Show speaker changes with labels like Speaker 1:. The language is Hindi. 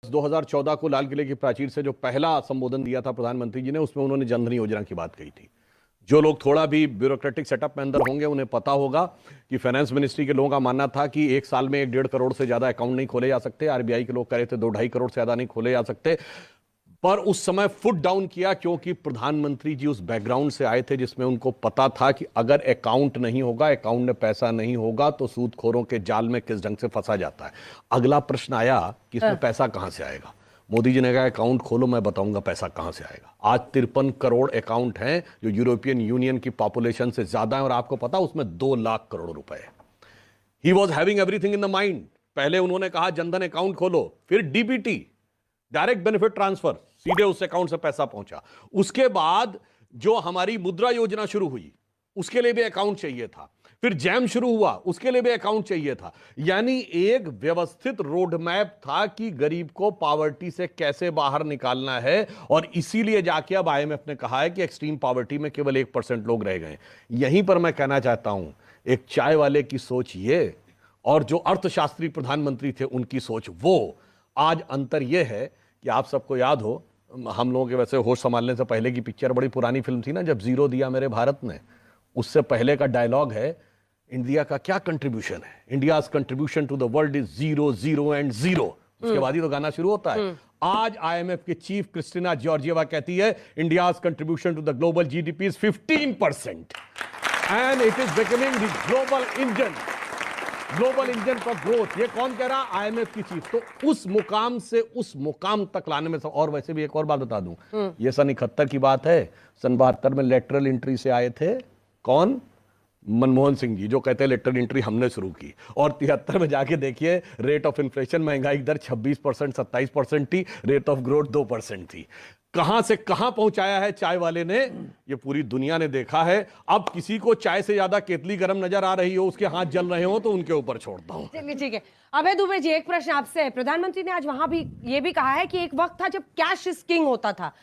Speaker 1: 2014 को लाल किले की प्राचीर से जो पहला संबोधन दिया था प्रधानमंत्री जी ने, उसमें उन्होंने जनधन योजना की बात कही थी। जो लोग थोड़ा भी ब्यूरोक्रेटिक सेटअप में अंदर होंगे उन्हें पता होगा कि फाइनेंस मिनिस्ट्री के लोगों का मानना था कि एक साल में 1.5 करोड़ से ज्यादा अकाउंट नहीं खोले जा सकते। आरबीआई के लोग कह रहे थे 2-2.5 करोड़ से ज्यादा नहीं खोले जा सकते। पर उस समय फुट डाउन किया क्योंकि प्रधानमंत्री जी उस बैकग्राउंड से आए थे जिसमें उनको पता था कि अगर अकाउंट नहीं होगा, अकाउंट में पैसा नहीं होगा तो सूदखोरों के जाल में किस ढंग से फंसा जाता है। अगला प्रश्न आया कि इसमें पैसा कहां से आएगा। मोदी जी ने कहा अकाउंट खोलो, मैं बताऊंगा पैसा कहां से आएगा। आज 53 करोड़ अकाउंट हैं जो यूरोपियन यूनियन की पॉपुलेशन से ज्यादा है, और आपको पता उसमें 2 लाख करोड़ रुपए है। He was having everything in the mind. पहले उन्होंने कहा जनधन अकाउंट खोलो, फिर डीबीटी, डायरेक्ट बेनिफिट ट्रांसफर, सीधे उस अकाउंट से पैसा पहुंचा। उसके बाद जो हमारी मुद्रा योजना शुरू हुई उसके लिए भी अकाउंट चाहिए था। फिर जैम शुरू हुआ, उसके लिए भी अकाउंट चाहिए था। यानी एक व्यवस्थित रोड मैप था कि गरीब को पॉवर्टी से कैसे बाहर निकालना है। और इसीलिए जाके अब आईएमएफ ने कहा है कि एक्सट्रीम पॉवर्टी में केवल 1% लोग रह गए। यहीं पर मैं कहना चाहता हूं, एक चाय वाले की सोच ये और जो अर्थशास्त्री प्रधानमंत्री थे उनकी सोच वो, आज अंतर यह है कि आप सबको याद हो, हम लोगों के वैसे होश संभालने से पहले की पिक्चर बड़ी पुरानी फिल्म थी ना, जब जीरो दिया मेरे भारत ने, उससे पहले का डायलॉग है इंडिया का क्या कंट्रीब्यूशन है, India's contribution to the world is 0 0 and 0। उसके बाद ही तो गाना शुरू होता है। आज आईएमएफ के चीफ क्रिस्टिना जॉर्जिएवा कहती है India's contribution to the global GDP is 15% and it is becoming the global engine for growth. ये कौन कह रहा? आईएमएफ की चीफ। तो उस मुकाम से उस मुकाम तक लाने में सब। और वैसे भी एक और बात बता दूं, ये सन 71 की बात है। सन 72 में लेटरल एंट्री से आए थे कौन? मनमोहन सिंह जी, जो कहते हैं लेटरल एंट्री हमने शुरू की। और 73 में जाके देखिए रेट ऑफ इन्फ्लेशन, महंगाई दर 26%, 27% थी, रेट ऑफ ग्रोथ 2% थी। कहां से कहां पहुंचाया है चाय वाले ने, ये पूरी दुनिया ने देखा है। अब किसी को चाय से ज्यादा केतली गर्म नजर आ रही हो, उसके हाथ जल रहे हो, तो उनके ऊपर छोड़ता हूं।
Speaker 2: चलिए ठीक है। अभय दुबे जी, एक प्रश्न आपसे है। प्रधानमंत्री ने आज वहां भी ये भी कहा है कि एक वक्त था जब कैश इज किंग होता था,